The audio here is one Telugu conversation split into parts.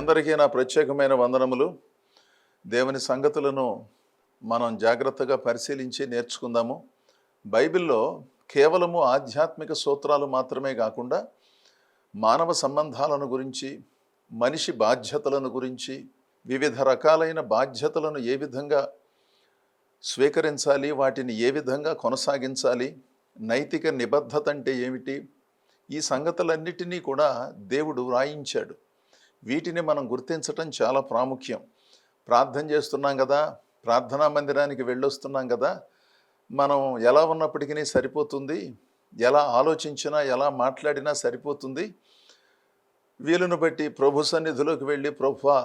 అందరికీ నా ప్రత్యేకమైన వందనములు. దేవుని సంగతులను మనం జాగ్రత్తగా పరిశీలించి నేర్చుకుందాము. బైబిల్లో కేవలము ఆధ్యాత్మిక సూత్రాలు మాత్రమే కాకుండా మానవ సంబంధాలను గురించి, మనిషి బాధ్యతలను గురించి, వివిధ రకాలైన బాధ్యతలను ఏ విధంగా స్వీకరించాలి, వాటిని ఏ విధంగా కొనసాగించాలి, నైతిక నిబద్ధత అంటే ఏమిటి, ఈ సంగతులన్నిటినీ కూడా దేవుడు రాయించాడు. వీటిని మనం గుర్తించటం చాలా ప్రాముఖ్యం. ప్రార్థన చేస్తున్నాం కదా, ప్రార్థనా మందిరానికి వెళ్ళొస్తున్నాం కదా, మనం ఎలా ఉన్నప్పటికీ సరిపోతుంది, ఎలా ఆలోచించినా ఎలా మాట్లాడినా సరిపోతుంది. వీలును బట్టి ప్రభు సన్నిధిలోకి వెళ్ళి, ప్రభువా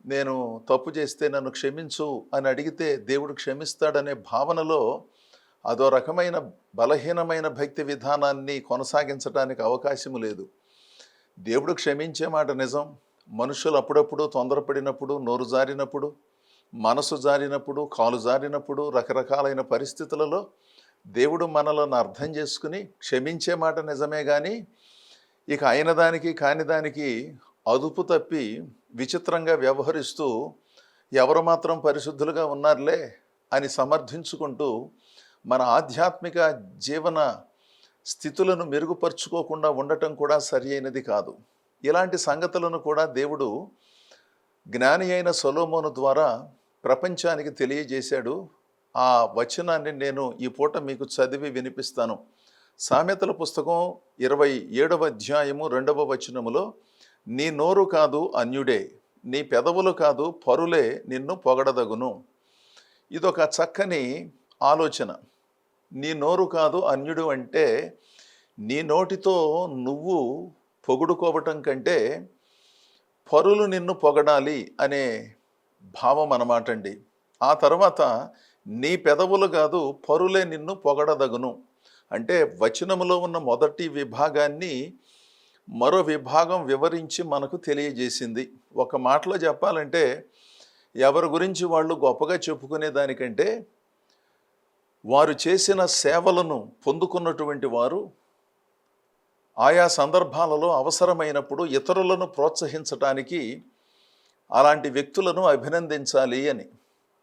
నేను తప్పు చేస్తే నన్ను క్షమించు అని అడిగితే దేవుడు క్షమిస్తాడనే భావనలో అదో రకమైన బలహీనమైన భక్తి విధానాన్ని కొనసాగించడానికి అవకాశం లేదు. దేవుడు క్షమించే మాట నిజం. మనుషులు అప్పుడప్పుడు తొందరపడినప్పుడు, నోరు జారినప్పుడు, మనసు జారినప్పుడు, కాలు జారినప్పుడు, రకరకాలైన పరిస్థితులలో దేవుడు మనలను అర్థం చేసుకుని క్షమించే మాట నిజమే. కానీ ఇక అయిన దానికి కాని దానికి అదుపు తప్పి విచిత్రంగా వ్యవహరిస్తూ ఎవరు మాత్రం పరిశుద్ధులుగా ఉన్నారులే అని సమర్థించుకుంటూ మన ఆధ్యాత్మిక జీవన స్థితులను మెరుగుపరుచుకోకుండా ఉండటం కూడా సరి అయినది కాదు. ఇలాంటి సంగతులను కూడా దేవుడు జ్ఞాని అయిన సొలొమోను ద్వారా ప్రపంచానికి తెలియజేశాడు. ఆ వచనాన్ని నేను ఈ పూట మీకు చదివి వినిపిస్తాను. సామెతల పుస్తకం 27వ అధ్యాయము 2వ వచనములో, నీ నోరు కాదు అన్యుడే, నీ పెదవులు కాదు పరులే నిన్ను పొగడదగును. ఇదొక చక్కని ఆలోచన. నీ నోరు కాదు అన్యుడు అంటే నీ నోటితో నువ్వు పొగుడుకోవటం కంటే పరులు నిన్ను పొగడాలి అనే భావం అన్నమాట అండి. ఆ తర్వాత నీ పెదవులు కాదు పరులే నిన్ను పొగడదగును అంటే వచనములో ఉన్న మొదటి విభాగాన్ని మరో విభాగం వివరించి మనకు తెలియజేసింది. ఒక మాటలో చెప్పాలంటే ఎవరి గురించి వాళ్ళు గొప్పగా చెప్పుకునే దానికంటే వారు చేసిన సేవలను పొందుకున్నటువంటి వారు ఆయా సందర్భాలలో అవసరమైనప్పుడు ఇతరులను ప్రోత్సహించటానికి అలాంటి వ్యక్తులను అభినందించాలి అని.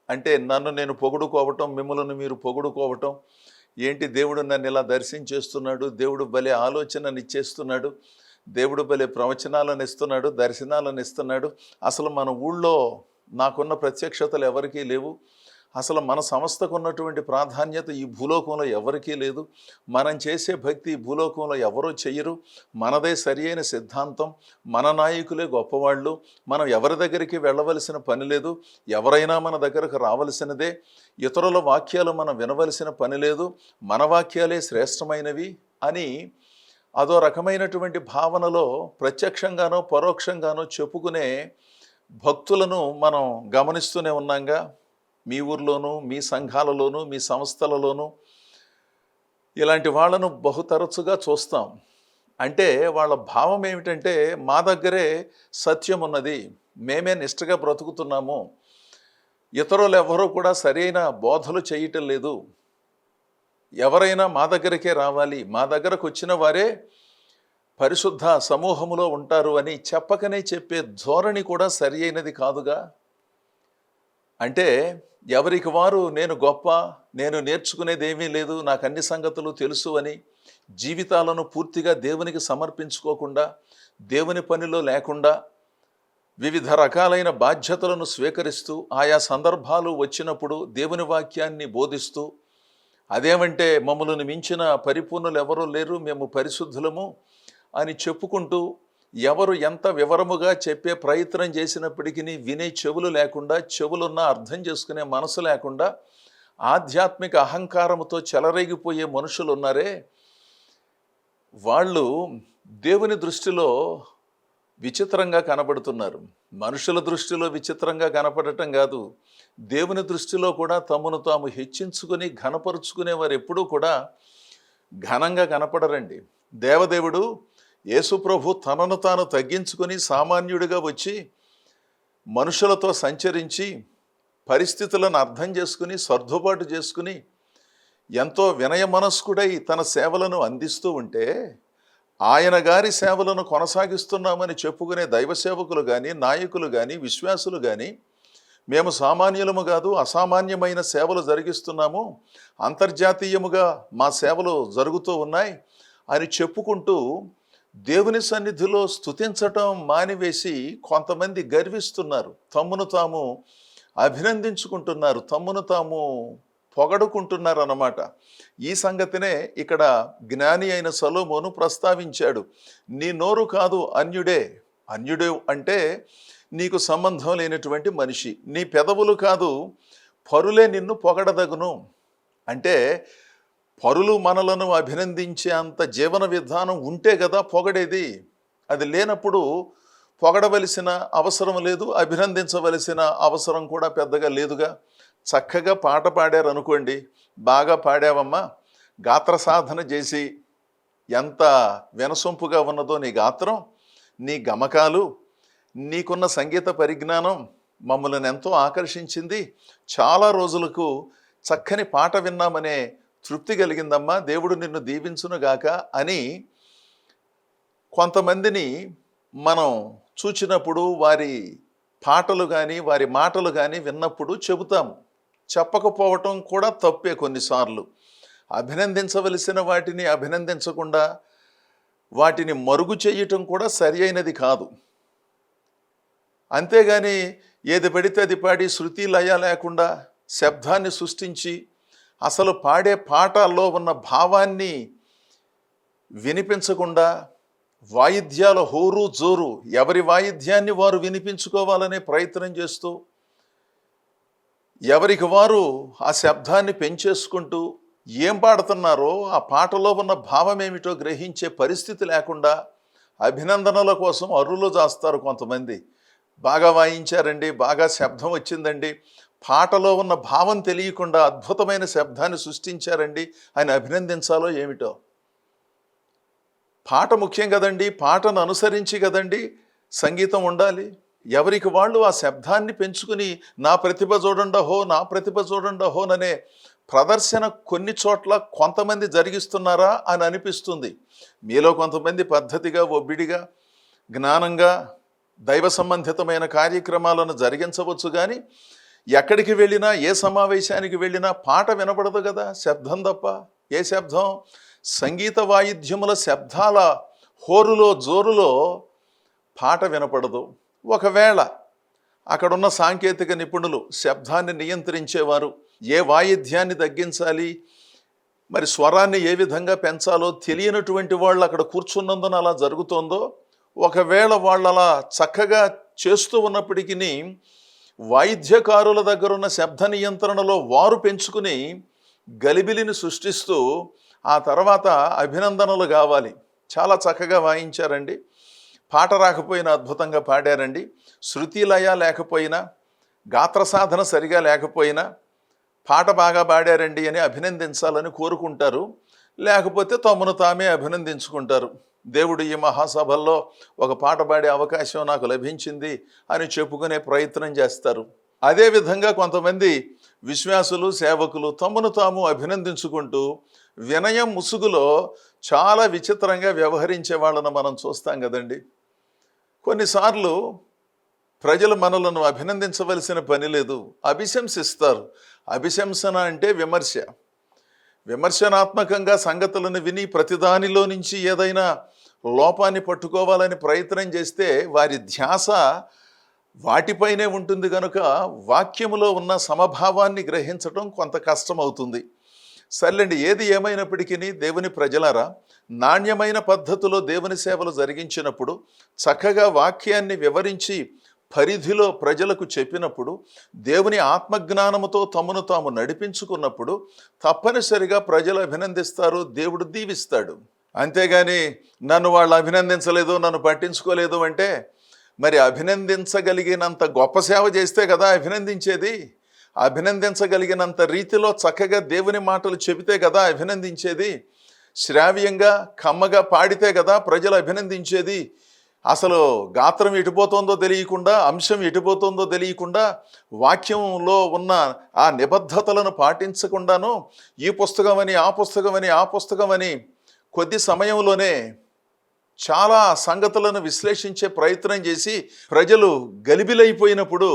అంటే నన్ను నేను పొగుడుకోవటం, మిమ్మల్ని మీరు పొగుడుకోవటం ఏంటి, దేవుడు నన్ను ఇలా దర్శించేస్తున్నాడు, దేవుడు భలే ఆలోచనని ఇచ్చేస్తున్నాడు, దేవుడు భలే ప్రవచనాలను ఇస్తున్నాడు, దర్శనాలను ఇస్తున్నాడు, అసలు మన ఊళ్ళో నాకున్న ప్రత్యక్షతలు ఎవరికీ లేవు, అసలు మన సంస్థకు ఉన్నటువంటి ప్రాధాన్యత ఈ భూలోకంలో ఎవరికీ లేదు, మనం చేసే భక్తి ఈ భూలోకంలో ఎవరూ చెయ్యరు, మనదే సరి అయిన సిద్ధాంతం, మన నాయకులే గొప్పవాళ్ళు, మనం ఎవరి దగ్గరికి వెళ్ళవలసిన పని లేదు, ఎవరైనా మన దగ్గరకు రావలసినదే, ఇతరుల వాక్యాలు మనం వినవలసిన పని లేదు, మన వాక్యాలే శ్రేష్టమైనవి అని అదో రకమైనటువంటి భావనలో ప్రత్యక్షంగానో పరోక్షంగానో చెప్పుకునే భక్తులను మనం గమనిస్తూనే ఉన్నాంగా. మీ ఊర్లోనూ, మీ సంఘాలలోనూ, మీ సంస్థలలోనూ ఇలాంటి వాళ్ళను బహుతరచుగా చూస్తాం. అంటే వాళ్ళ భావం ఏమిటంటే మా దగ్గరే సత్యం ఉన్నది, మేమే నిష్ఠగా బ్రతుకుతున్నాము, ఇతరులు ఎవరూ కూడా సరైన బోధలు చేయటం లేదు, ఎవరైనా మా దగ్గరికే రావాలి, మా దగ్గరకు వచ్చిన వారే పరిశుద్ధ సమూహములో ఉంటారు అని చెప్పకనే చెప్పే ధోరణి కూడా సరి అయినది కాదుగా. అంటే ఎవరికి వారు నేను గొప్ప, నేను నేర్చుకునేది ఏమీ లేదు, నాకు అన్ని సంగతులు తెలుసు అని జీవితాలను పూర్తిగా దేవునికి సమర్పించుకోకుండా, దేవుని పనిలో లేకుండా, వివిధ రకాలైన బాధ్యతలను స్వీకరిస్తూ ఆయా సందర్భాలు వచ్చినప్పుడు దేవుని వాక్యాన్ని బోధిస్తూ, అదేమంటే మమ్మల్ని మించిన పరిపూర్ణులు ఎవరూ లేరు, మేము పరిశుద్ధులము అని చెప్పుకుంటూ ఎవరు ఎంత వివరముగా చెప్పే ప్రయత్నం చేసినప్పటికీ వినే చెవులు లేకుండా, చెవులున్న అర్థం చేసుకునే మనసు లేకుండా ఆధ్యాత్మిక అహంకారముతో చెలరేగిపోయే మనుషులు ఉన్నారే, వాళ్ళు దేవుని దృష్టిలో విచిత్రంగా కనబడుతున్నారు. మనుషుల దృష్టిలో విచిత్రంగా కనపడటం కాదు, దేవుని దృష్టిలో కూడా తమను తాము హెచ్చించుకుని ఘనపరుచుకునే వారు ఎప్పుడూ కూడా ఘనంగా కనపడరండి. దేవదేవుడు యేసు ప్రభు తనను తాను తగ్గించుకొని సామాన్యుడిగా వచ్చి మనుషులతో సంచరించి పరిస్థితులను అర్థం చేసుకుని సర్దుబాటు చేసుకుని ఎంతో వినయ మనస్కుడై తన సేవలను అందిస్తూ ఉంటే ఆయన గారి సేవలను కొనసాగిస్తున్నామని చెప్పుకునే దైవ సేవకులు కానీ, నాయకులు కానీ, విశ్వాసులు కానీ, మేము సామాన్యులము కాదు, అసామాన్యమైన సేవలు జరిగిస్తున్నాము, అంతర్జాతీయముగా మా సేవలు జరుగుతూ ఉన్నాయి అని చెప్పుకుంటూ దేవుని సన్నిధిలో స్తుతించటం మానివేసి కొంతమంది గర్విస్తున్నారు, తమ్మును తాము అభినందించుకుంటున్నారు, తమ్మును తాము పొగడుకుంటున్నారు అన్నమాట. ఈ సంగతినే ఇక్కడ జ్ఞాని అయిన సొలొమోను ప్రస్తావించాడు. నీ నోరు కాదు అన్యుడే. అన్యుడు అంటే నీకు సంబంధం లేనటువంటి మనిషి. నీ పెదవులు కాదు పరులే నిన్ను పొగడదగును. అంటే పరులు మనలను అభినందించే అంత జీవన విధానం ఉంటే కదా పొగడేది. అది లేనప్పుడు పొగడవలసిన అవసరం లేదు, అభినందించవలసిన అవసరం కూడా పెద్దగా లేదుగా. చక్కగా పాట పాడారనుకోండి, బాగా పాడావమ్మా, గాత్ర సాధన చేసి ఎంత వినసొంపుగా ఉన్నదో నీ గాత్రం, నీ గమకాలు, నీకున్న సంగీత పరిజ్ఞానం మమ్మల్ని ఎంతో ఆకర్షించింది, చాలా రోజులకు చక్కని పాట విన్నామనే తృప్తి కలిగిందమ్మా, దేవుడు నిన్ను దీవించునుగాక అని కొంతమందిని మనం చూచినప్పుడు, వారి పాటలు కానీ వారి మాటలు కానీ విన్నప్పుడు చెబుతాము. చెప్పకపోవటం కూడా తప్పే కొన్నిసార్లు. అభినందించవలసిన వాటిని అభినందించకుండా వాటిని మరుగు చేయటం కూడా సరి అయినది కాదు. అంతేగాని ఏది పడితే అది పాడి శృతి లయ లేకుండా శబ్దాన్ని సృష్టించి అసలు పాడే పాటల్లో ఉన్న భావాన్ని వినిపించకుండా వాయిద్యాల హోరు జోరు ఎవరి వాయిద్యాన్ని వారు వినిపించుకోవాలనే ప్రయత్నం చేస్తూ ఎవరికి వారు ఆ శబ్దాన్ని పెంచేసుకుంటూ ఏం పాడుతున్నారో ఆ పాటలో ఉన్న భావం ఏమిటో గ్రహించే పరిస్థితి లేకుండా అభినందనల కోసం అరులు చేస్తారు కొంతమంది. బాగా వాయించారండి, బాగా శబ్దం వచ్చిందండి, పాటలో ఉన్న భావం తెలియకుండా అద్భుతమైన శబ్దాన్ని సృష్టించారండి అని అభినందించాలో ఏమిటో. పాట ముఖ్యం కదండి, పాటను అనుసరించి కదండి సంగీతం ఉండాలి. ఎవరికి వాళ్ళు ఆ శబ్దాన్ని పెంచుకుని నా ప్రతిభ చూడండహో, నా ప్రతిభ చూడండహోననే ప్రదర్శన కొన్ని చోట్ల కొంతమంది జరిగిస్తున్నారా అని అనిపిస్తుంది. మీలో కొంతమంది పద్ధతిగా, ఒబ్బిడిగా, జ్ఞానంగా దైవ సంబంధితమైన కార్యక్రమాలను జరిగించవచ్చు, కానీ ఎక్కడికి వెళ్ళినా, ఏ సమావేశానికి వెళ్ళినా పాట వినపడదు కదా, శబ్దం తప్ప. ఏ శబ్దం? సంగీత వాయిద్యముల శబ్దాల హోరులో జోరులో పాట వినపడదు. ఒకవేళ అక్కడున్న సాంకేతిక నిపుణులు, శబ్దాన్ని నియంత్రించేవారు, ఏ వాయిద్యాన్ని తగ్గించాలి, మరి స్వరాన్ని ఏ విధంగా పెంచాలో తెలియనటువంటి వాళ్ళు అక్కడ కూర్చున్నందున అలా జరుగుతోందో, ఒకవేళ వాళ్ళు అలా చక్కగా చేస్తూ ఉన్నప్పటికీ వాయిద్యకారుల దగ్గర ఉన్న శబ్ద నియంత్రణలో వారు పెంచుకుని గలిబిలిని సృష్టిస్తూ ఆ తర్వాత అభినందనలు కావాలి. చాలా చక్కగా వాయించారండి, పాట రాకపోయినా అద్భుతంగా పాడారండి, శృతి లయ లేకపోయినా, గాత్ర సాధన సరిగా లేకపోయినా పాట బాగా పాడారండి అని అభినందించాలని కోరుకుంటారు. లేకపోతే తమను తామే అభినందించుకుంటారు. దేవుడు ఈ మహాసభల్లో ఒక పాట పాడే అవకాశం నాకు లభించింది అని చెప్పుకునే ప్రయత్నం చేస్తారు. అదేవిధంగా కొంతమంది విశ్వాసులు, సేవకులు తమను తాము అభినందించుకుంటూ వినయం ముసుగులో చాలా విచిత్రంగా వ్యవహరించే వాళ్ళను మనం చూస్తాం కదండి. కొన్నిసార్లు ప్రజలు మనలను అభినందించవలసిన పని లేదు, అభిశంసిస్తారు. అభిశంసన అంటే విమర్శ. విమర్శనాత్మకంగా సంగతులను విని ప్రతిదానిలో నుంచి ఏదైనా లోపాన్ని పట్టుకోవాలని ప్రయత్నం చేస్తే వారి ధ్యాస వాటిపైనే ఉంటుంది కనుక వాక్యములో ఉన్న సమభావాన్ని గ్రహించడం కొంత కష్టమవుతుంది. సర్లేండి, ఏది ఏమైనప్పటికీ దేవుని ప్రజలారా, నాణ్యమైన పద్ధతిలో దేవుని సేవలు జరిగించినప్పుడు, చక్కగా వాక్యాన్ని వివరించి పరిధిలో ప్రజలకు చెప్పినప్పుడు, దేవుని ఆత్మజ్ఞానముతో తమను తాము నడిపించుకున్నప్పుడు తప్పనిసరిగా ప్రజలు అభినందిస్తారు, దేవుడు దీవిస్తాడు. అంతేగాని నన్ను వాళ్ళు అభినందించలేదు, నన్ను పట్టించుకోలేదు అంటే మరి అభినందించగలిగినంత గొప్ప సేవ చేస్తే కదా అభినందించేది. అభినందించగలిగినంత రీతిలో చక్కగా దేవుని మాటలు చెబితే కదా అభినందించేది. శ్రావ్యంగా కమ్మగా పాడితే కదా ప్రజలు అభినందించేది. అసలు గాత్రం ఎటుపోతుందో తెలియకుండా, అంశం ఎటుపోతుందో తెలియకుండా, వాక్యంలో ఉన్న ఆ నిబద్ధతలను పాటించకుండాను ఈ పుస్తకమని ఆ పుస్తకమని కొద్ది సమయంలోనే చాలా సంగతులను విశ్లేషించే ప్రయత్నం చేసి ప్రజలు గలిబిలైపోయినప్పుడు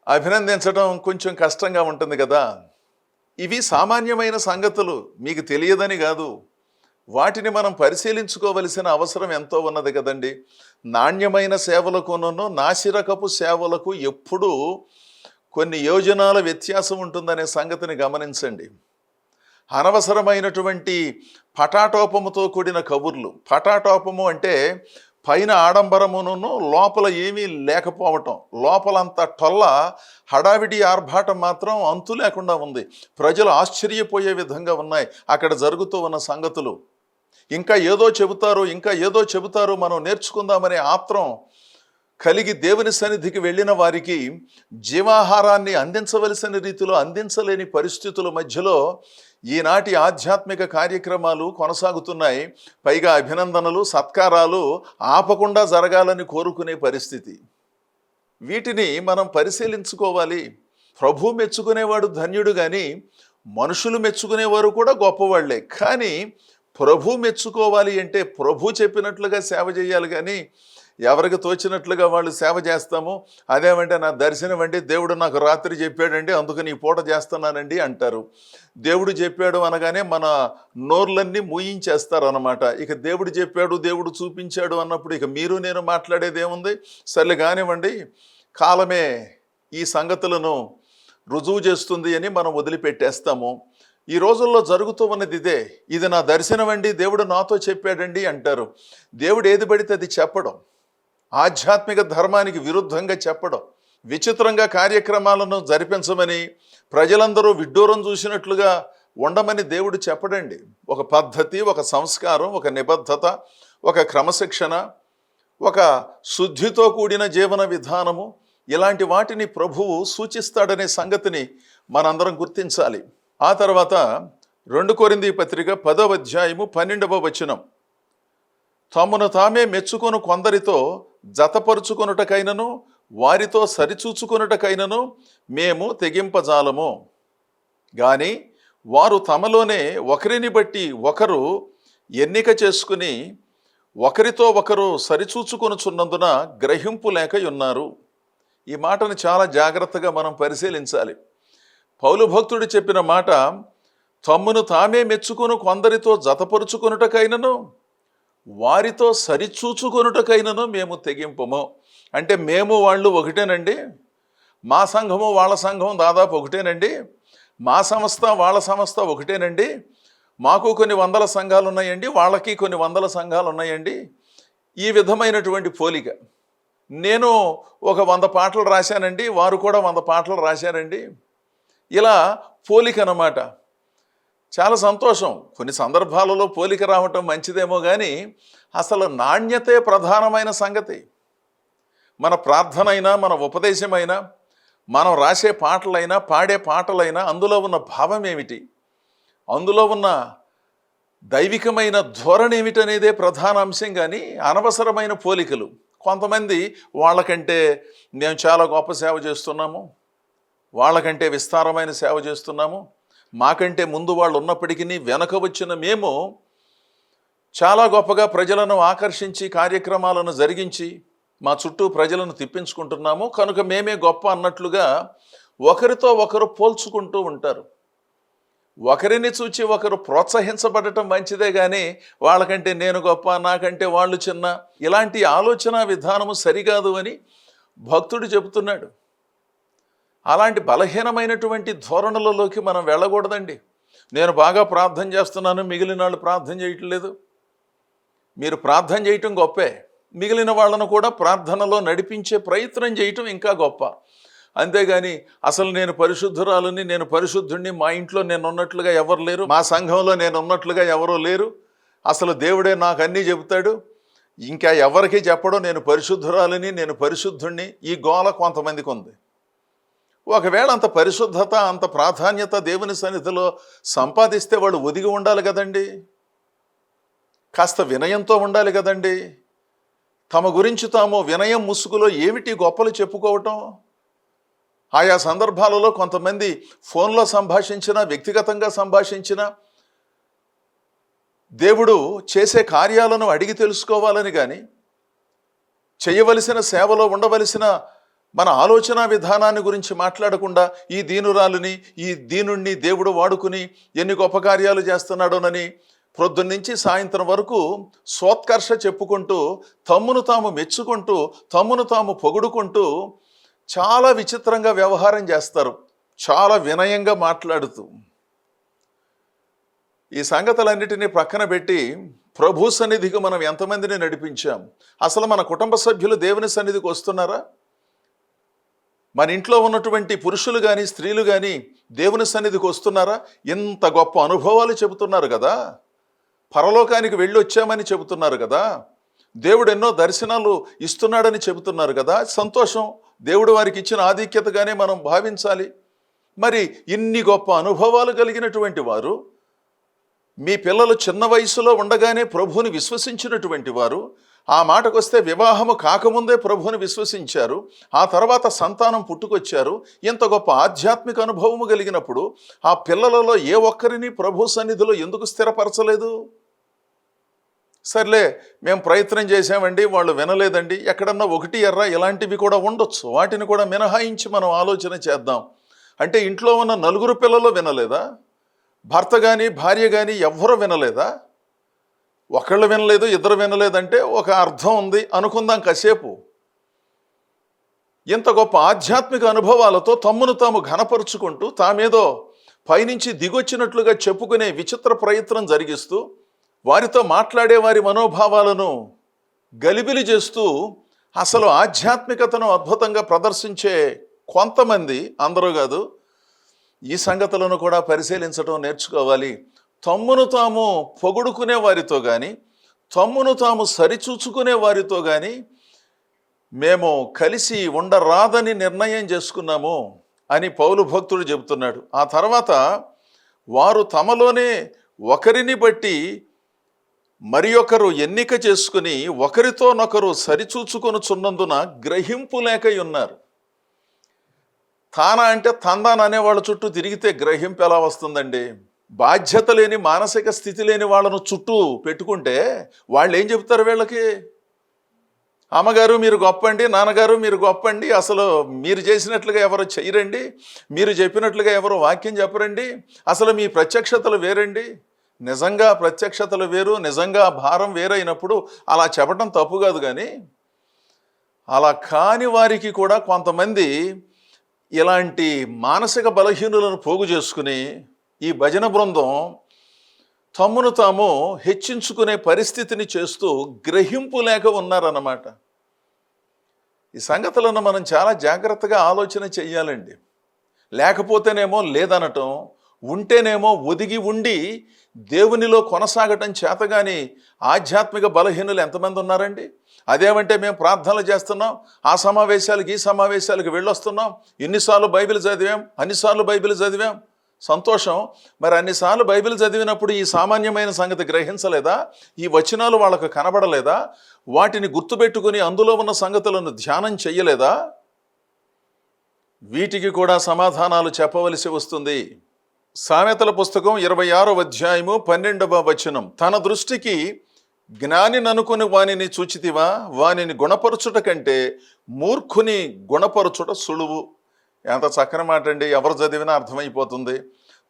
అభినందించడం కొంచెం కష్టంగా ఉంటుంది కదా. ఇవి సామాన్యమైన సంగతులు, మీకు తెలియదని కాదు. వాటిని మనం పరిశీలించుకోవలసిన అవసరం ఎంతో ఉన్నది కదండి. నాణ్యమైన సేవలకును నాసిరకపు సేవలకు ఎప్పుడూ కొన్ని యోజనాల వ్యత్యాసం ఉంటుందనే సంగతిని గమనించండి. అనవసరమైనటువంటి పటాటోపముతో కూడిన కబుర్లు. పటాటోపము అంటే పైన ఆడంబరమును లోపల ఏమీ లేకపోవటం, లోపలంతా టొల్ల హడావిడి ఆర్భాటం మాత్రం అంతు లేకుండా ఉంది. ప్రజలు ఆశ్చర్యపోయే విధంగా ఉన్నాయి అక్కడ జరుగుతూ ఉన్న సంగతులు. ఇంకా ఏదో చెబుతారు మనం నేర్చుకుందామనే ఆత్రం కలిగి దేవుని సన్నిధికి వెళ్ళిన వారికి జీవాహారాన్ని అందించవలసిన రీతిలో అందించలేని పరిస్థితుల మధ్యలో ఈనాటి ఆధ్యాత్మిక కార్యక్రమాలు కొనసాగుతున్నాయి. పైగా అభినందనలు, సత్కారాలు ఆపకుండా జరగాలని కోరుకునే పరిస్థితి. వీటిని మనం పరిశీలించుకోవాలి. ప్రభు మెచ్చుకునేవాడు ధన్యుడు, కానీ మనుషులు మెచ్చుకునేవారు కూడా గొప్పవాళ్లే. కానీ ప్రభు మెచ్చుకోవాలి అంటే ప్రభు చెప్పినట్లుగా సేవ చేయాలి, కానీ ఎవరికి తోచినట్లుగా వాళ్ళు సేవ చేస్తాము. అదేమంటే నా దర్శనం అండి, దేవుడు నాకు రాత్రి చెప్పాడండి అందుకని ఈ పూట చేస్తున్నానండి అంటారు. దేవుడు చెప్పాడు అనగానే మన నోర్లన్నీ మూయించేస్తారు అన్నమాట. ఇక దేవుడు చెప్పాడు, దేవుడు చూపించాడు అన్నప్పుడు ఇక మీరు నేను మాట్లాడేది ఏముంది? సర్లే కానివ్వండి, కాలమే ఈ సంగతులను రుజువు చేస్తుంది అని మనం వదిలిపెట్టేస్తాము. ఈ రోజుల్లో జరుగుతూ ఉన్నది ఇదే. ఇది నా దర్శనం అండి, దేవుడు నాతో చెప్పాడండి అంటారు. దేవుడు ఏది పడితే అది చెప్పడం, ఆధ్యాత్మిక ధర్మానికి విరుద్ధంగా చెప్పడం, విచిత్రంగా కార్యక్రమాలను జరిపించమని ప్రజలందరూ విడ్డూరం చూసినట్లుగా ఉండమని దేవుడు చెప్పడండి. ఒక పద్ధతి, ఒక సంస్కారం, ఒక నిబద్ధత, ఒక క్రమశిక్షణ, ఒక శుద్ధితో కూడిన జీవన విధానము, ఇలాంటి వాటిని ప్రభువు సూచిస్తాడనే సంగతిని మనందరం గుర్తించాలి. ఆ తర్వాత 2 కొరింథీ పత్రిక 10వ అధ్యాయము 12వ వచనం, తమను తామే మెచ్చుకొను కొందరితో జతపరుచుకొనుటకైనను వారితో సరిచూచుకొనుటకైనను మేము తెగింపజాలము. గాని వారు తమలోనే ఒకరిని బట్టి ఒకరు ఎన్నిక చేసుకుని ఒకరితో ఒకరు సరిచూచుకొనుచున్నందున గ్రహింపు లేక ఉన్నారు. ఈ మాటను చాలా జాగ్రత్తగా మనం పరిశీలించాలి. పౌలు భక్తుడు చెప్పిన మాట, తమ్మును తామే మెచ్చుకొను కొందరితో జతపరుచుకొనుటకైనను వారితో సరిచూచుకొనుటకైనను మేము తెగింపము. అంటే మేము వాళ్ళు ఒకటేనండి, మా సంఘము వాళ్ళ సంఘం దాదాపు ఒకటేనండి, మా సంస్థ వాళ్ళ సంస్థ ఒకటేనండి, మాకు కొన్ని వందల సంఘాలు ఉన్నాయండి, వాళ్ళకి కొన్ని వందల సంఘాలు ఉన్నాయండి. ఈ విధమైనటువంటి పోలిక. నేను ఒక 100 పాటలు రాశానండి, వారు కూడా 100 పాటలు రాశారండి, ఇలా పోలిక అన్నమాట. చాలా సంతోషం. కొన్ని సందర్భాలలో పోలిక రావటం మంచిదేమో, కానీ అసలు నాణ్యతే ప్రధానమైన సంగతి. మన ప్రార్థన అయినా, మన ఉపదేశమైనా, మనం రాసే పాటలైనా, పాడే పాటలైనా అందులో ఉన్న భావం ఏమిటి, అందులో ఉన్న దైవికమైన ధోరణి ఏమిటనేదే ప్రధాన అంశం. కానీ అనవసరమైన పోలికలు. కొంతమంది వాళ్ళకంటే మేము చాలా గొప్ప సేవ చేస్తున్నాము, వాళ్ళకంటే విస్తారమైన సేవ చేస్తున్నాము, మాకంటే ముందు వాళ్ళు ఉన్నప్పటికీ వెనక వచ్చిన మేము చాలా గొప్పగా ప్రజలను ఆకర్షించి కార్యక్రమాలను జరిగించి మా చుట్టూ ప్రజలను తిప్పించుకుంటున్నాము కనుక మేమే గొప్ప అన్నట్లుగా ఒకరితో ఒకరు పోల్చుకుంటూ ఉంటారు. ఒకరిని చూచి ఒకరు ప్రోత్సహించబడటం మంచిదే, కానీ వాళ్ళకంటే నేను గొప్ప, నాకంటే వాళ్ళు చిన్న, ఇలాంటి ఆలోచన విధానము సరికాదు అని భక్తుడు చెబుతున్నాడు. అలాంటి బలహీనమైనటువంటి ధోరణులలోకి మనం వెళ్ళకూడదండి. నేను బాగా ప్రార్థన చేస్తున్నాను, మిగిలిన వాళ్ళు ప్రార్థన చేయట్లేదు. మీరు ప్రార్థన చేయటం గొప్పే, మిగిలిన వాళ్ళను కూడా ప్రార్థనలో నడిపించే ప్రయత్నం చేయటం ఇంకా గొప్ప. అంతేగాని అసలు నేను పరిశుద్ధురాలని, నేను పరిశుద్ధుణ్ణి, మా ఇంట్లో నేను ఉన్నట్లుగా ఎవరు లేరు, మా సంఘంలో నేను ఉన్నట్లుగా ఎవరూ లేరు, అసలు దేవుడే నాకు అన్నీ చెబుతాడు, ఇంకా ఎవరికి చెప్పడం నేను పరిశుద్ధురాలని, నేను పరిశుద్ధుణ్ణి, ఈ గోల కొంతమందికి ఉంది. ఒకవేళ అంత పరిశుద్ధత, అంత ప్రాధాన్యత దేవుని సన్నిధిలో సంపాదిస్తే వాళ్ళు ఒదిగి ఉండాలి కదండి, కాస్త వినయంతో ఉండాలి కదండి. తమ గురించి తాము వినయం ముసుగులో ఏమిటి గొప్పలు చెప్పుకోవటం. ఆయా సందర్భాలలో కొంతమంది ఫోన్లో సంభాషించినా, వ్యక్తిగతంగా సంభాషించినా దేవుడు చేసే కార్యాలను అడిగి తెలుసుకోవాలని కానీ, చేయవలసిన సేవలో ఉండవలసిన మన ఆలోచన విధానాన్ని గురించి మాట్లాడకుండా ఈ దీనురాలిని, ఈ దీనుణ్ణి దేవుడు వాడుకుని ఎన్ని గొప్ప కార్యాలు చేస్తున్నాడోనని ప్రొద్దున్నుంచి సాయంత్రం వరకు సోత్కర్ష చెప్పుకుంటూ, తమ్మును తాము మెచ్చుకుంటూ, తమ్మును తాము పొగుడుకుంటూ చాలా విచిత్రంగా వ్యవహారం చేస్తారు, చాలా వినయంగా మాట్లాడుతూ. ఈ సంగతులన్నిటినీ ప్రక్కన పెట్టి ప్రభు సన్నిధికి మనం ఎంతమందిని నడిపించాం? అసలు మన కుటుంబ సభ్యులు దేవుని సన్నిధికి వస్తున్నారా? మన ఇంట్లో ఉన్నటువంటి పురుషులు కానీ స్త్రీలు కానీ దేవుని సన్నిధికి వస్తున్నారా? ఇంత గొప్ప అనుభవాలు చెబుతున్నారు కదా, పరలోకానికి వెళ్ళి వచ్చామని చెబుతున్నారు కదా, దేవుడు ఎన్నో దర్శనాలు ఇస్తున్నాడని చెబుతున్నారు కదా. సంతోషం, దేవుడు వారికి ఇచ్చిన ఆధిక్యతగానే మనం భావించాలి. మరి ఇన్ని గొప్ప అనుభవాలు కలిగినటువంటి వారు, మీ పిల్లలు చిన్న వయసులో ఉండగానే ప్రభువుని విశ్వసించినటువంటి వారు, ఆ మాటకొస్తే వివాహము కాకముందే ప్రభువుని విశ్వసించారు, ఆ తర్వాత సంతానం పుట్టుకొచ్చారు. ఇంత గొప్ప ఆధ్యాత్మిక అనుభవము కలిగినప్పుడు ఆ పిల్లలలో ఏ ఒక్కరిని ప్రభు సన్నిధిలో ఎందుకు స్థిరపరచలేదు? సర్లే, మేము ప్రయత్నం చేసామండి, వాళ్ళు వినలేదండి, ఎక్కడన్నా ఒకటి ఎర్ర ఇలాంటివి కూడా ఉండొచ్చు, వాటిని కూడా మినహాయించి మనం ఆలోచన చేద్దాం. అంటే ఇంట్లో ఉన్న నలుగురు పిల్లలు వినలేదా? భర్త కానీ భార్య కానీ ఎవ్వరూ వినలేదా? ఒకళ్ళు వినలేదు, ఇద్దరు వినలేదంటే ఒక అర్థం ఉంది అనుకుందాం కాసేపు. ఇంత గొప్ప ఆధ్యాత్మిక అనుభవాలతో తమ్మును తాము ఘనపరుచుకుంటూ, తామేదో పైనుంచి దిగొచ్చినట్లుగా చెప్పుకునే విచిత్ర ప్రయత్నం జరిగిస్తూ, వారితో మాట్లాడే వారి మనోభావాలను గలిబిలి చేస్తూ, అసలు ఆధ్యాత్మికతను అద్భుతంగా ప్రదర్శించే కొంతమంది, అందరూ కాదు, ఈ సంగతులను కూడా పరిశీలించడం నేర్చుకోవాలి. తమ్మును తాము పొగుడుకునే వారితో కానీ, తమ్మును తాము సరిచూచుకునే వారితో కానీ మేము కలిసి ఉండరాదని నిర్ణయం చేసుకున్నాము అని పౌలు భక్తుడు చెబుతున్నాడు. ఆ తర్వాత వారు తమలోనే ఒకరిని బట్టి మరి ఒకరు ఎన్నిక చేసుకుని ఒకరితోనొకరు సరిచూచుకొనుచున్నందున గ్రహింపు లేక ఉన్నారు. తాన అంటే తందాన అనేవాళ్ళ చుట్టూ తిరిగితే గ్రహింపు ఎలా వస్తుందండి? బాధ్యత లేని, మానసిక స్థితి లేని వాళ్ళను చుట్టూ పెట్టుకుంటే వాళ్ళు ఏం చెప్తారు వీళ్ళకి? అమ్మగారు మీరు గొప్పండి, నాన్నగారు మీరు గొప్పండి, అసలు మీరు చేసినట్లుగా ఎవరు చెయ్యరండి, మీరు చెప్పినట్లుగా ఎవరు వాక్యం చెప్పరండి, అసలు మీ ప్రత్యక్షతలు వేరండి. నిజంగా ప్రత్యక్షతలు వేరు, నిజంగా భారం వేరైనప్పుడు అలా చెప్పడం తప్పు కాదు. కానీ అలా కాని వారికి కూడా కొంతమంది ఇలాంటి మానసిక బలహీనులను పోగు చేసుకుని ఈ భజన బృందం తమ్మును తాము హెచ్చించుకునే పరిస్థితిని చేస్తూ గ్రహింపు లేక ఉన్నారన్నమాట. ఈ సంగతులను మనం చాలా జాగ్రత్తగా ఆలోచన చెయ్యాలండి. లేకపోతేనేమో లేదనటం, ఉంటేనేమో ఒదిగి ఉండి దేవునిలో కొనసాగటం చేతగాని ఆధ్యాత్మిక బలహీనులు ఎంతమంది ఉన్నారండి? అదేమంటే మేము ప్రార్థనలు చేస్తున్నాం, ఆ సమావేశాలకు ఈ సమావేశాలకు వెళ్ళొస్తున్నాం, ఇన్నిసార్లు బైబిల్ చదివాం, అన్నిసార్లు బైబిల్ చదివాం, సంతోషం. మరి అన్నిసార్లు బైబిల్ చదివినప్పుడు ఈ సామాన్యమైన సంగతి గ్రహించలేదా? ఈ వచనాలు వాళ్ళకు కనబడలేదా? వాటిని గుర్తుపెట్టుకుని అందులో ఉన్న సంగతులను ధ్యానం చెయ్యలేదా? వీటికి కూడా సమాధానాలు చెప్పవలసి వస్తుంది. సామెతల పుస్తకం 26వ అధ్యాయము 12వ వచనం, తన దృష్టికి జ్ఞాని ననుకుని వానిని చూచితివా, వానిని గుణపరచుట కంటే మూర్ఖుని గుణపరచుట సులువు. ఎంత చక్కని మాట అండి, ఎవరు చదివినా అర్థమైపోతుంది.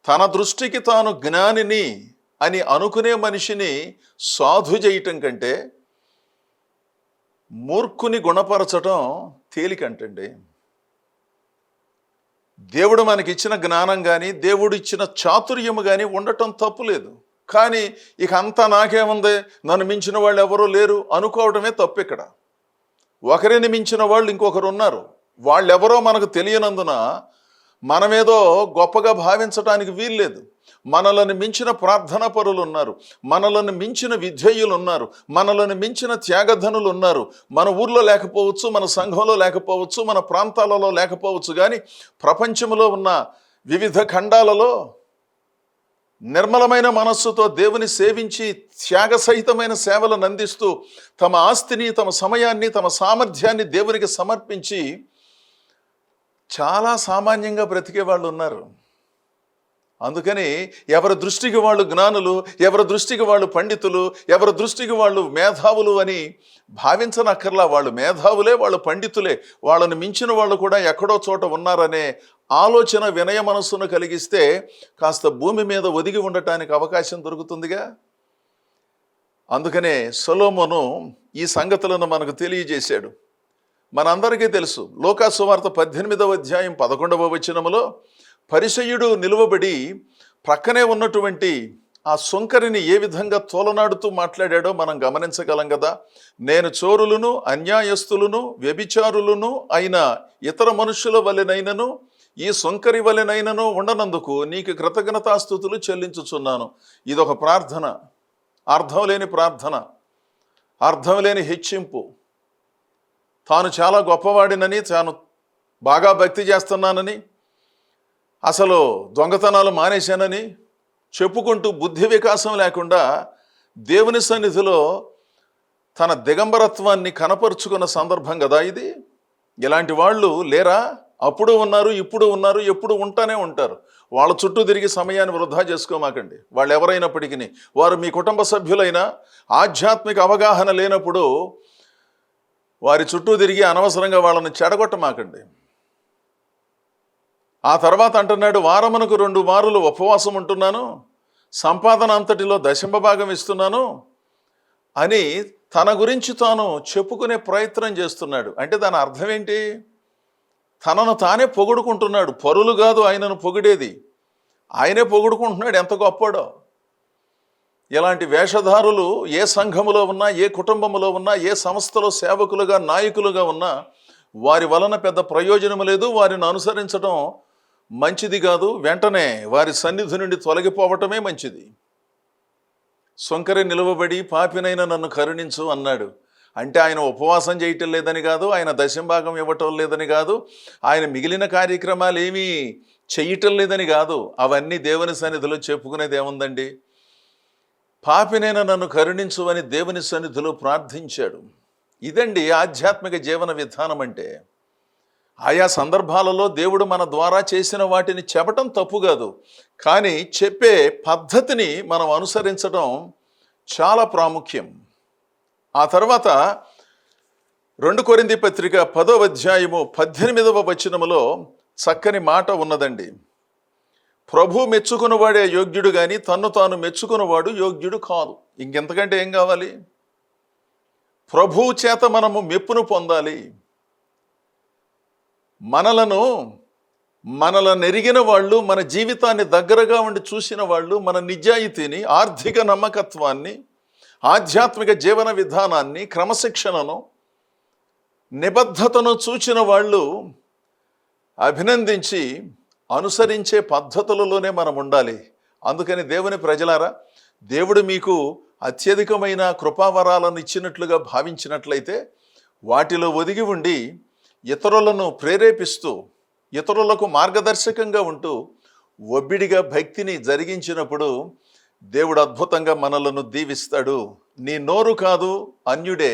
తన దృష్టికి తాను జ్ఞానిని అని అనుకునే మనిషిని సాధు చేయటం కంటే మూర్ఖుని గుణపరచటం తేలికంటండి. దేవుడు మనకిచ్చిన జ్ఞానం కానీ, దేవుడు ఇచ్చిన చాతుర్యము కానీ ఉండటం తప్పులేదు. కానీ ఇక అంతా నాకేముంది, నన్ను మించిన వాళ్ళు ఎవరూ లేరు అనుకోవడమే తప్పు. ఇక్కడ ఒకరిని మించిన వాళ్ళు ఇంకొకరు ఉన్నారు. వాళ్ళెవరో మనకు తెలియనందున మనమేదో గొప్పగా భావించడానికి వీల్లేదు. మనలను మించిన ప్రార్థనా పరులు ఉన్నారు, మనలను మించిన విధేయులు ఉన్నారు, మనలను మించిన త్యాగధనులు ఉన్నారు. మన ఊర్లో లేకపోవచ్చు, మన సంఘంలో లేకపోవచ్చు, మన ప్రాంతాలలో లేకపోవచ్చు, కానీ ప్రపంచంలో ఉన్న వివిధ ఖండాలలో నిర్మలమైన మనస్సుతో దేవుని సేవించి త్యాగసహితమైన సేవలను అందిస్తూ తమ ఆస్తిని, తమ సమయాన్ని, తమ సామర్థ్యాన్ని దేవునికి సమర్పించి చాలా సామాన్యంగా బ్రతికే వాళ్ళు ఉన్నారు. అందుకని ఎవరి దృష్టికి వాళ్ళు జ్ఞానులు, ఎవరి దృష్టికి వాళ్ళు పండితులు, ఎవరి దృష్టికి వాళ్ళు మేధావులు అని భావించనక్కర్లా. వాళ్ళు మేధావులే, వాళ్ళు పండితులే, వాళ్ళని మించిన వాళ్ళు కూడా ఎక్కడో చోట ఉన్నారనే ఆలోచన వినయ మనస్సును కలిగిస్తే కాస్త భూమి మీద ఒదిగి ఉండటానికి అవకాశం దొరుకుతుందిగా. అందుకనే సొలొమోను ఈ సంగతులను మనకు తెలియజేశాడు. మనందరికీ తెలుసు, లూకా సువార్త 18వ అధ్యాయం 11వ వచనములో పరిసయ్యుడు నిలువబడి ప్రక్కనే ఉన్నటువంటి ఆ సుంకరిని ఏ విధంగా తోలనాడుతూ మాట్లాడాడో మనం గమనించగలం కదా. నేను చోరులను, అన్యాయస్తులను, వ్యభిచారులను అయిన ఇతర మనుషుల వలెనైనను ఈ సుంకరి వలెనైనను ఉండనందుకు నీకు కృతజ్ఞతాస్తుతులు చెల్లించుచున్నాను. ఇదొక ప్రార్థన, అర్థం లేని ప్రార్థన, అర్థం లేని హెచ్చింపు. తాను చాలా గొప్పవాడినని, తాను బాగా భక్తి చేస్తున్నానని, అసలు దొంగతనాలు మానేశానని చెప్పుకుంటూ బుద్ధి వికాసం లేకుండా దేవుని సన్నిధిలో తన దిగంబరత్వాన్ని కనపరుచుకున్న సందర్భం కదా ఇది. ఇలాంటి వాళ్ళు లేరా? అప్పుడు ఉన్నారు, ఇప్పుడు ఉన్నారు, ఎప్పుడు ఉంటానే ఉంటారు. వాళ్ళ చుట్టూ తిరిగి సమయాన్ని వృధా చేసుకోమాకండి. వాళ్ళు ఎవరైనప్పటికీ, వారు మీ కుటుంబ సభ్యులైనా ఆధ్యాత్మిక అవగాహన లేనప్పుడు వారి చుట్టూ తిరిగి అనవసరంగా వాళ్ళని చెడగొట్టమాకండి. ఆ తర్వాత అంటున్నాడు, వారమునకు 2 మారులు ఉపవాసం ఉంటున్నాను, సంపాదన అంతటిలో 10వ భాగం ఇస్తున్నాను అని తన గురించి తాను చెప్పుకునే ప్రయత్నం చేస్తున్నాడు. అంటే దాని అర్థం ఏంటి? తనను తానే పొగుడుకుంటున్నాడు. పరులు కాదు ఆయనను పొగిడేది, ఆయనే పొగుడుకుంటున్నాడు ఎంత గొప్పడో. ఇలాంటి వేషధారులు ఏ సంఘములో ఉన్నా, ఏ కుటుంబంలో ఉన్నా, ఏ సంస్థలో సేవకులుగా, నాయకులుగా ఉన్నా వారి వలన పెద్ద ప్రయోజనం లేదు. వారిని అనుసరించడం మంచిది కాదు. వెంటనే వారి సన్నిధి నుండి తొలగిపోవటమే మంచిది. సొంకరి నిలువబడి పాపినైనా నన్ను కరుణించు అన్నాడు. అంటే ఆయన ఉపవాసం చేయటం లేదని కాదు, ఆయన 10వ భాగం ఇవ్వటం లేదని కాదు, ఆయన మిగిలిన కార్యక్రమాలు ఏమీ చెయ్యటం లేదని కాదు. అవన్నీ దేవుని సన్నిధిలో చెప్పుకునేది ఏముందండి? పాపినైనా నన్ను కరుణించు అని దేవుని సన్నిధిలో ప్రార్థించాడు. ఇదండి ఆధ్యాత్మిక జీవన విధానం అంటే. ఆయా సందర్భాలలో దేవుడు మన ద్వారా చేసిన వాటిని చెప్పటం తప్పు కాదు, కానీ చెప్పే పద్ధతిని మనం అనుసరించడం చాలా ప్రాముఖ్యం. ఆ తర్వాత 2 కొరింథీ పత్రిక 10వ అధ్యాయము 18వ వచనములో చక్కని మాట ఉన్నదండి. ప్రభు మెచ్చుకున్నవాడే యోగ్యుడు కానీ తన్ను తాను మెచ్చుకున్నవాడు యోగ్యుడు కాదు. ఇంకెంతకంటే ఏం కావాలి? ప్రభువు చేత మనము మెప్పును పొందాలి. మనలను ఎరిగిన వాళ్ళు, మన జీవితాన్ని దగ్గరగా ఉండి చూసిన వాళ్ళు, మన నిజాయితీని, ఆర్థిక నమ్మకత్వాన్ని, ఆధ్యాత్మిక జీవన విధానాన్ని, క్రమశిక్షణను, నిబద్ధతను చూచిన వాళ్ళు అభినందించి అనుసరించే పద్ధతులలోనే మనం ఉండాలి. అందుకని దేవుని ప్రజలారా, దేవుడు మీకు అత్యధికమైన కృపావరాలను ఇచ్చినట్లుగా భావించినట్లయితే వాటిలో ఒదిగి ఉండి ఇతరులను ప్రేరేపిస్తూ, ఇతరులకు మార్గదర్శకంగా ఉంటూ ఒబ్బిడిగా భక్తిని జరిగించినప్పుడు దేవుడు అద్భుతంగా మనలను దీవిస్తాడు. నీ నోరు కాదు అన్యుడే,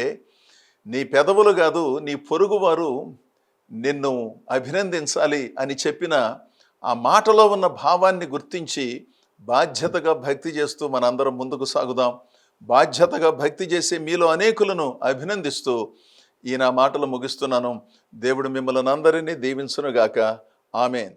నీ పెదవులు కాదు నీ పొరుగువారు నిన్ను అభినందించాలి అని చెప్పిన ఆ మాటలో ఉన్న భావాన్ని గుర్తించి బాధ్యతగా భక్తి చేస్తూ మనందరం ముందుకు సాగుదాం. బాధ్యతగా భక్తి చేసే మీలో అనేకులను అభినందిస్తూ ఈ నా మాటలు ముగిస్తున్నాను. దేవుడు మిమ్మల్ని అందరినీ దీవించునుగాక. ఆమేన్.